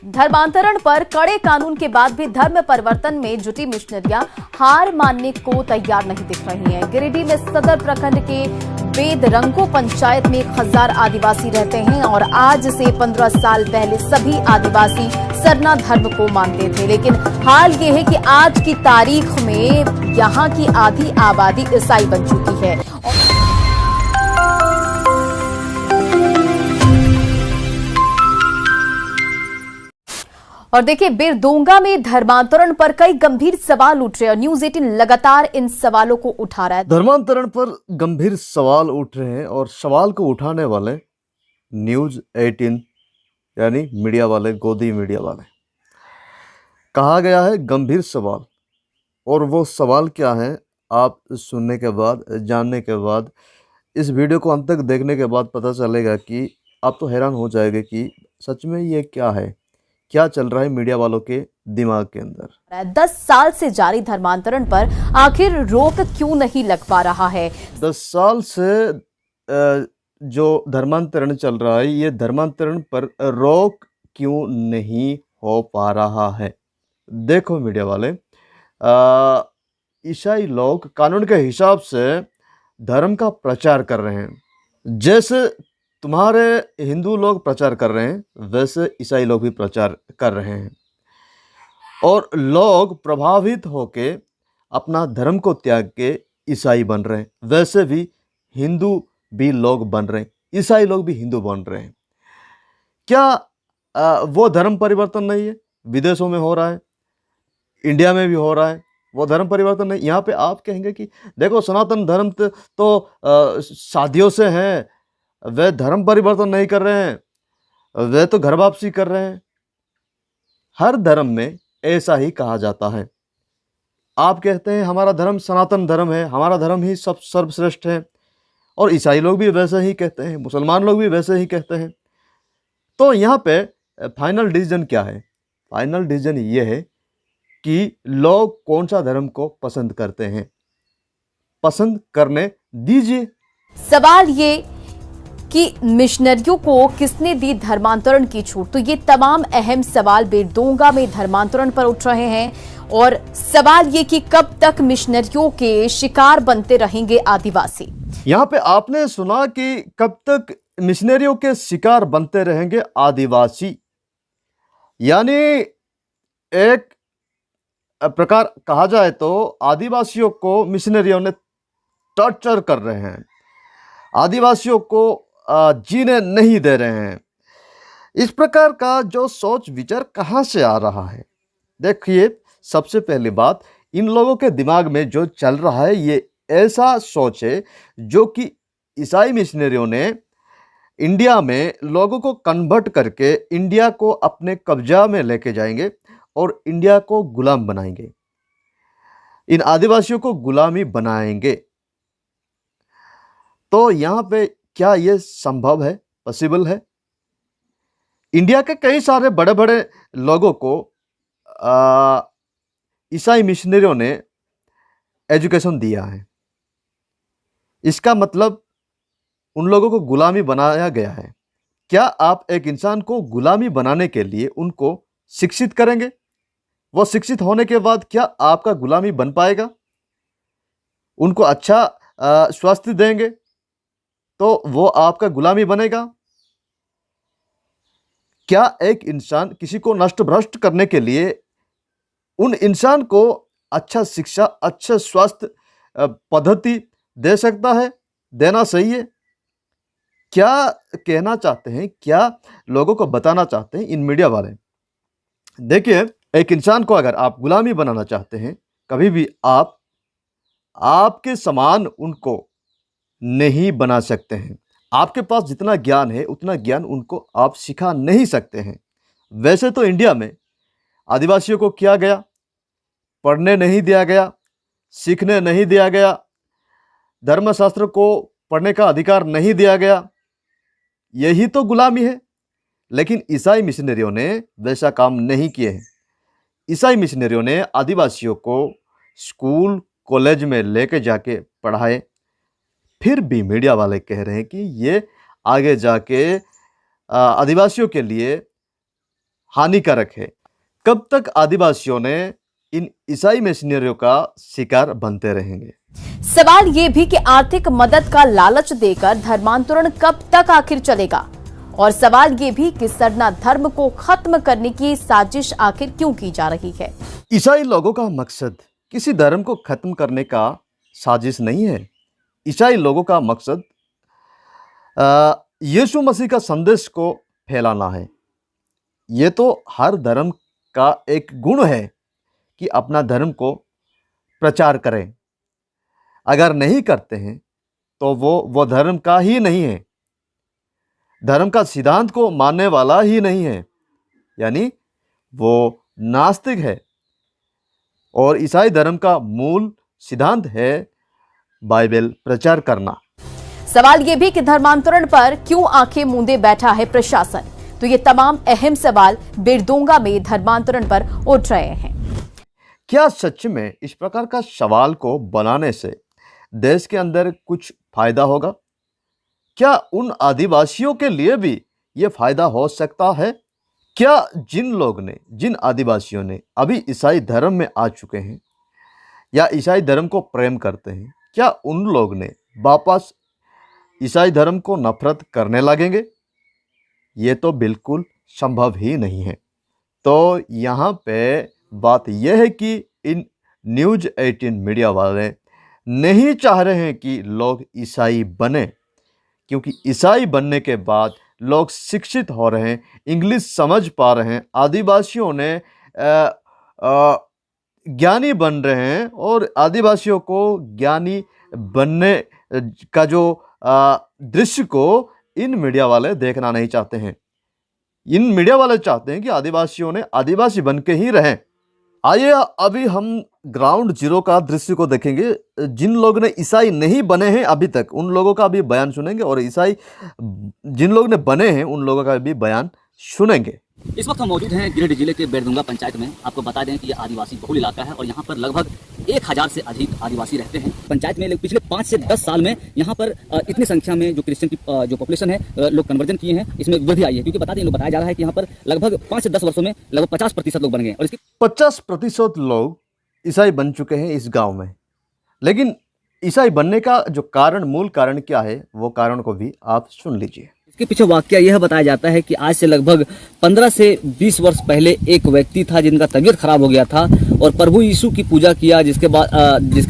धर्मांतरण पर कड़े कानून के बाद भी धर्म परिवर्तन में जुटी मिशनरियां हार मानने को तैयार नहीं दिख रही हैं। गिरिडीह में सदर प्रखंड के बेदरंगो पंचायत में 1000 आदिवासी रहते हैं और आज से 15 साल पहले सभी आदिवासी सरना धर्म को मानते थे, लेकिन हाल ये है कि आज की तारीख में यहाँ की आधी आबादी ईसाई बन चुकी है। और देखिए, बेरदोंगा में धर्मांतरण पर कई गंभीर सवाल उठ रहे हैं। न्यूज 18 लगातार इन सवालों को उठा रहा है। धर्मांतरण पर गंभीर सवाल उठ रहे हैं और सवाल को उठाने वाले न्यूज 18 यानी मीडिया वाले, गोदी मीडिया वाले। कहा गया है गंभीर सवाल, और वो सवाल क्या है आप सुनने के बाद, जानने के बाद, इस वीडियो को अंत तक देखने के बाद पता चलेगा कि आप तो हैरान हो जाएंगे कि सच में ये क्या है, क्या चल रहा है मीडिया वालों के दिमाग के अंदर। 10 साल से जारी धर्मांतरण पर आखिर रोक क्यों नहीं लग पा रहा है? 10 साल से जो धर्मांतरण चल रहा है, ये धर्मांतरण पर रोक क्यों नहीं हो पा रहा है? देखो मीडिया वाले, ईसाई लोग कानून के हिसाब से धर्म का प्रचार कर रहे हैं। जैसे तुम्हारे हिंदू लोग प्रचार कर रहे हैं, वैसे ईसाई लोग भी प्रचार कर रहे हैं, और लोग प्रभावित होके अपना धर्म को त्याग के ईसाई बन रहे हैं। वैसे भी हिंदू भी लोग बन रहे हैं, ईसाई लोग भी हिंदू बन रहे हैं। क्या वो धर्म परिवर्तन नहीं है? विदेशों में हो रहा है, इंडिया में भी हो रहा है, वो धर्म परिवर्तन नहीं। यहाँ पे आप कहेंगे कि देखो सनातन धर्म तो शादियों से है, वे धर्म परिवर्तन नहीं कर रहे हैं, वे तो घर वापसी कर रहे हैं। हर धर्म में ऐसा ही कहा जाता है। आप कहते हैं हमारा धर्म सनातन धर्म है, हमारा धर्म ही सब सर्वश्रेष्ठ है, और ईसाई लोग भी वैसे ही कहते हैं, मुसलमान लोग भी वैसे ही कहते हैं। तो यहाँ पे फाइनल डिसीजन क्या है? फाइनल डिसीजन ये है कि लोग कौन सा धर्म को पसंद करते हैं, पसंद करने दीजिए। सवाल ये कि मिशनरियों को किसने दी धर्मांतरण की छूट? तो ये तमाम अहम सवाल बेरदोंगा में धर्मांतरण पर उठ रहे हैं, और सवाल ये कि कब तक मिशनरियों के शिकार बनते रहेंगे आदिवासी। यहाँ पे आपने सुना कि कब तक मिशनरियों के शिकार बनते रहेंगे आदिवासी, यानी एक प्रकार कहा जाए तो आदिवासियों को मिशनरियों ने टॉर्चर कर रहे हैं, आदिवासियों को जीने नहीं दे रहे हैं। इस प्रकार का जो सोच विचार कहाँ से आ रहा है? देखिए, सबसे पहली बात, इन लोगों के दिमाग में जो चल रहा है ये ऐसा सोच है जो कि ईसाई मिशनरियों ने इंडिया में लोगों को कन्वर्ट करके इंडिया को अपने कब्जा में लेके जाएंगे और इंडिया को गुलाम बनाएंगे, इन आदिवासियों को गुलामी बनाएंगे। तो यहाँ पे क्या ये संभव है, पॉसिबल है? इंडिया के कई सारे बड़े बड़े लोगों को ईसाई मिशनरियों ने एजुकेशन दिया है। इसका मतलब उन लोगों को गुलामी बनाया गया है। क्या आप एक इंसान को गुलामी बनाने के लिए उनको शिक्षित करेंगे? वो शिक्षित होने के बाद क्या आपका गुलामी बन पाएगा? उनको अच्छा स्वास्थ्य देंगे तो वो आपका गुलामी बनेगा? क्या एक इंसान किसी को नष्ट भ्रष्ट करने के लिए उन इंसान को अच्छा शिक्षा, अच्छा स्वास्थ्य पद्धति दे सकता है? देना सही है? क्या कहना चाहते हैं, क्या लोगों को बताना चाहते हैं इन मीडिया वाले? देखिए, एक इंसान को अगर आप गुलामी बनाना चाहते हैं, कभी भी आप आपके समान उनको नहीं बना सकते हैं। आपके पास जितना ज्ञान है उतना ज्ञान उनको आप सिखा नहीं सकते हैं। वैसे तो इंडिया में आदिवासियों को किया गया, पढ़ने नहीं दिया गया, सीखने नहीं दिया गया, धर्मशास्त्र को पढ़ने का अधिकार नहीं दिया गया, यही तो गुलामी है। लेकिन ईसाई मिशनरियों ने वैसा काम नहीं किए हैं। ईसाई मिशनरियों ने आदिवासियों को स्कूल कॉलेज में लेके जाके पढ़ाए। फिर भी मीडिया वाले कह रहे हैं कि ये आगे जाके आदिवासियों के लिए हानिकारक है। कब तक आदिवासियों ने इन ईसाई मिशनरियों का शिकार बनते रहेंगे? सवाल ये भी कि आर्थिक मदद का लालच देकर धर्मांतरण कब तक आखिर चलेगा, और सवाल ये भी कि सरना धर्म को खत्म करने की साजिश आखिर क्यों की जा रही है। ईसाई लोगों का मकसद किसी धर्म को खत्म करने का साजिश नहीं है। ईसाई लोगों का मकसद यीशु मसीह का संदेश को फैलाना है। ये तो हर धर्म का एक गुण है कि अपना धर्म को प्रचार करें। अगर नहीं करते हैं तो वो धर्म का ही नहीं है, धर्म का सिद्धांत को मानने वाला ही नहीं है, यानी वो नास्तिक है। और ईसाई धर्म का मूल सिद्धांत है बाइबल प्रचार करना। सवाल ये भी कि धर्मांतरण पर क्यों आंखें मूंदे बैठा है प्रशासन। तो ये तमाम अहम सवाल बिरदोंगा में धर्मांतरण पर उठ रहे हैं। क्या सच में इस प्रकार का सवाल को बनाने से देश के अंदर कुछ फायदा होगा? क्या उन आदिवासियों के लिए भी ये फायदा हो सकता है? क्या जिन आदिवासियों ने अभी ईसाई धर्म में आ चुके हैं या ईसाई धर्म को प्रेम करते हैं, क्या उन लोग ने वापस ईसाई धर्म को नफरत करने लगेंगे? ये तो बिल्कुल संभव ही नहीं है। तो यहाँ पे बात यह है कि इन न्यूज़ 18 मीडिया वाले नहीं चाह रहे हैं कि लोग ईसाई बने, क्योंकि ईसाई बनने के बाद लोग शिक्षित हो रहे हैं, इंग्लिश समझ पा रहे हैं, आदिवासियों ने ज्ञानी बन रहे हैं, और आदिवासियों को ज्ञानी बनने का जो दृश्य को इन मीडिया वाले देखना नहीं चाहते हैं। इन मीडिया वाले चाहते हैं कि आदिवासियों ने आदिवासी बन के ही रहें। आइए अभी हम ग्राउंड जीरो का दृश्य को देखेंगे। जिन लोगों ने ईसाई नहीं बने हैं अभी तक, उन लोगों का भी बयान सुनेंगे, और ईसाई जिन लोगों ने बने हैं उन लोगों का भी बयान सुनेंगे। इस वक्त हम मौजूद हैं गिरिडीह जिले के बेरदुंगा पंचायत में। आपको बता दें कि ये आदिवासी बहुल इलाका है और यहाँ पर लगभग 1000 से अधिक आदिवासी रहते हैं। पंचायत में पिछले 5 से 10 साल में यहाँ पर इतनी संख्या में जो क्रिश्चियन की जो पॉपुलेशन है लोग कन्वर्जन किए हैं, इसमें वृद्धि आई है। क्योंकि बता दें, लोग बताया जा रहा है कि यहाँ पर लगभग 5 से 10 वर्षों में लगभग 50% लोग बन गए, और इसके 50% लोग ईसाई बन चुके हैं इस गाँव में। लेकिन ईसाई बनने का जो कारण, मूल कारण क्या है, वो कारण को भी आप सुन लीजिए। इसके पीछे वाकया यह बताया जाता है कि आज से लगभग 15 से 20 वर्ष पहले एक व्यक्ति था जिनका तबीयत खराब हो गया था, और प्रभु यीशु की पूजा किया, जिसके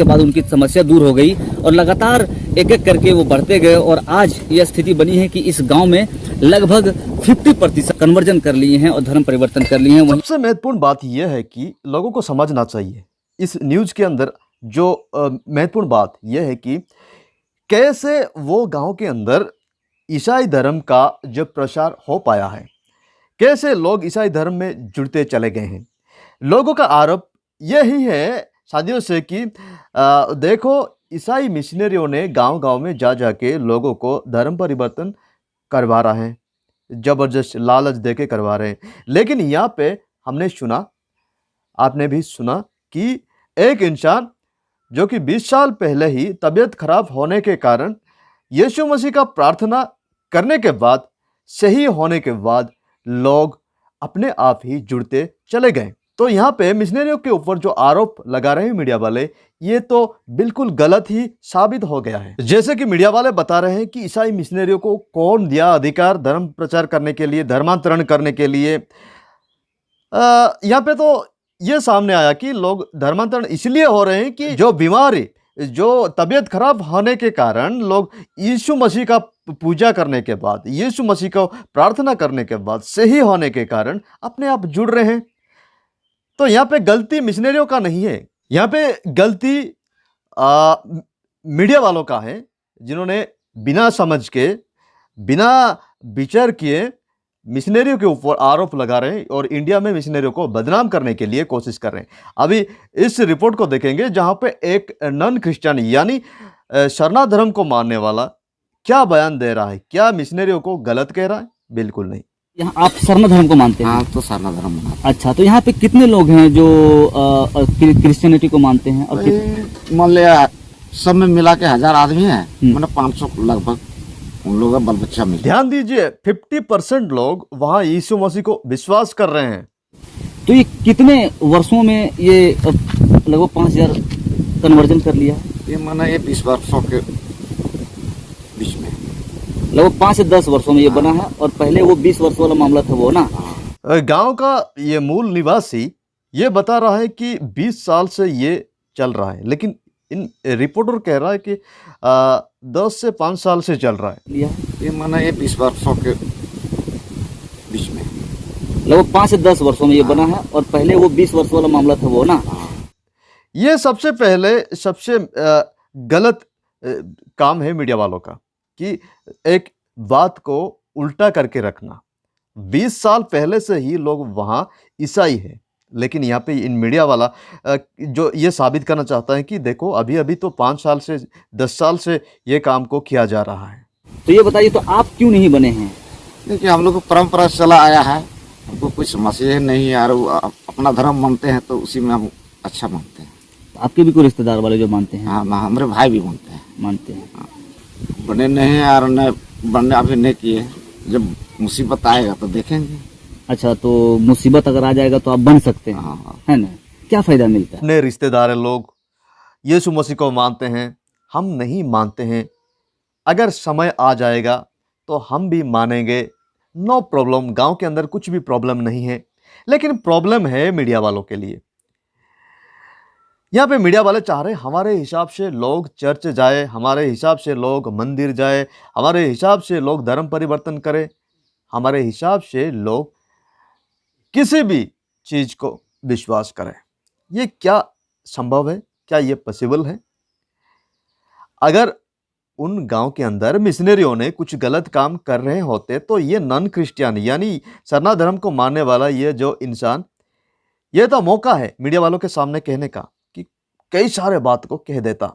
बाद उनकी समस्या दूर हो गई, और लगातार एक एक करके वो बढ़ते गए, और आज यह स्थिति बनी है कि इस गांव में लगभग 50% कन्वर्जन कर लिए हैं और धर्म परिवर्तन कर लिए हैं। सबसे महत्वपूर्ण बात यह है कि लोगों को समझना चाहिए, इस न्यूज के अंदर जो महत्वपूर्ण बात यह है कि कैसे वो गांव के अंदर ईसाई धर्म का जो प्रसार हो पाया है, कैसे लोग ईसाई धर्म में जुड़ते चले गए हैं। लोगों का आरोप यही है साथियों से कि देखो, ईसाई मिशनरियों ने गांव-गांव में जा के लोगों को धर्म परिवर्तन करवा रहे हैं, ज़बरदस्त लालच देके करवा रहे हैं। लेकिन यहाँ पे हमने सुना, आपने भी सुना कि एक इंसान जो कि 20 साल पहले ही तबीयत खराब होने के कारण यीशु मसीह का प्रार्थना करने के बाद, सही होने के बाद लोग अपने आप ही जुड़ते चले गए। तो यहाँ पे मिशनरियों के ऊपर जो आरोप लगा रहे हैं मीडिया वाले, ये तो बिल्कुल गलत ही साबित हो गया है। जैसे कि मीडिया वाले बता रहे हैं कि ईसाई मिशनरियों को कौन दिया अधिकार धर्म प्रचार करने के लिए, धर्मांतरण करने के लिए। यहाँ पे तो ये सामने आया कि लोग धर्मांतरण इसलिए हो रहे हैं कि जो बीमारी, जो तबीयत खराब होने के कारण लोग यीशु मसीह का पूजा करने के बाद, यीशु मसीह को प्रार्थना करने के बाद सही होने के कारण अपने आप जुड़ रहे हैं। तो यहाँ पे गलती मिशनरियों का नहीं है, यहाँ पे गलती मीडिया वालों का है, जिन्होंने बिना समझ के, बिना विचार किए मिशनरियों के ऊपर आरोप लगा रहे हैं और इंडिया में मिशनरियों को बदनाम करने के लिए कोशिश कर रहे हैं। अभी इस रिपोर्ट को देखेंगे जहां पे एक नॉन क्रिश्चियन यानी सरना धर्म को मानने वाला क्या बयान दे रहा है। क्या मिशनरियों को गलत कह रहा है? बिल्कुल नहीं। यहाँ आप सरना धर्म को मानते हैं? हाँ, तो सरना धर्म मानते हैं। अच्छा, तो यहाँ पे कितने लोग हैं जो क्रिश्चियनिटी को मानते हैं? और मान लिया सब में मिला के 1000 आदमी है, मतलब 500 लगभग उन लोगों का बाल बच्चा मिले। ध्यान दीजिए, 50% लोग वहाँ यीशु मसीह को विश्वास कर रहे हैं। तो ये कितने वर्षों में ये लगभग 5,000 कन्वर्जन कर लिया? ये माना ये 20 वर्षों के बीच में, लगभग 5 से 10 वर्षों में ये बना है। और पहले वो 20 वर्ष वाला मामला था वो ना। गांव का ये मूल निवासी ये बता रहा है कि 20 साल से ये चल रहा है, लेकिन इन रिपोर्टर कह रहा है कि 10 से 5 साल से चल रहा है। लिया ये माना ये 20 वर्षों के बीच में, लगभग 5 से 10 वर्षों में ये बना है। और पहले वो 20 वर्ष वाला मामला था वो ना। ये सबसे पहले सबसे गलत काम है मीडिया वालों का कि एक बात को उल्टा करके रखना। 20 साल पहले से ही लोग वहाँ ईसाई है, लेकिन यहाँ पे इन मीडिया वाला जो ये साबित करना चाहता है कि देखो अभी अभी तो 5 साल से 10 साल से ये काम को किया जा रहा है। तो ये बताइए, तो आप क्यों नहीं बने हैं? देखिए हम लोग को परंपरा से चला आया है, हमको कुछ समस्या नहीं यार, अपना धर्म मानते हैं तो उसी में हम अच्छा मानते हैं। आपके भी कोई रिश्तेदार वाले जो मानते हैं? हाँ, हमारे भाई भी मानते हैं। मानते हैं। बने नहीं यार, न बनने अभी नहीं किए, जब मुसीबत आएगा तो देखेंगे। अच्छा, तो मुसीबत अगर आ जाएगा तो आप बन सकते हैं, हाँ। है ना? क्या फायदा मिलता है? अपने रिश्तेदार लोग यीशु मसीह को मानते हैं, हम नहीं मानते हैं। अगर समय आ जाएगा तो हम भी मानेंगे, नो प्रॉब्लम। गांव के अंदर कुछ भी प्रॉब्लम नहीं है, लेकिन प्रॉब्लम है मीडिया वालों के लिए। यहाँ पे मीडिया वाले चाह रहे हमारे हिसाब से लोग चर्च जाए, हमारे हिसाब से लोग मंदिर जाए, हमारे हिसाब से लोग धर्म परिवर्तन करें, हमारे हिसाब से लोग किसी भी चीज़ को विश्वास करें। ये क्या संभव है? क्या ये पॉसिबल है? अगर उन गांव के अंदर मिशनरियों ने कुछ गलत काम कर रहे होते तो ये नॉन क्रिश्चियन यानी सरना धर्म को मानने वाला ये जो इंसान, ये तो मौका है मीडिया वालों के सामने कहने का कि कई सारे बात को कह देता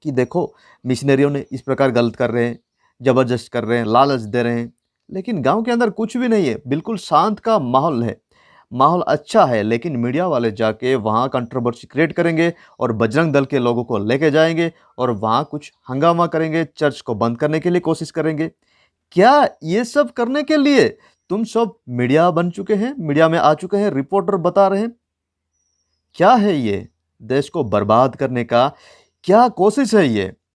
कि देखो मिशनरियों ने इस प्रकार गलत कर रहे हैं, ज़बरदस्त कर रहे हैं, लालच दे रहे हैं। लेकिन गांव के अंदर कुछ भी नहीं है, बिल्कुल शांत का माहौल है, माहौल अच्छा है। लेकिन मीडिया वाले जाके वहाँ कंट्रोवर्सी क्रिएट करेंगे और बजरंग दल के लोगों को लेके जाएंगे और वहाँ कुछ हंगामा करेंगे, चर्च को बंद करने के लिए कोशिश करेंगे। क्या ये सब करने के लिए तुम सब मीडिया बन चुके हैं, मीडिया में आ चुके हैं, रिपोर्टर बता रहे हैं? क्या है ये? देश को बर्बाद करने का क्या कोशिश है ये?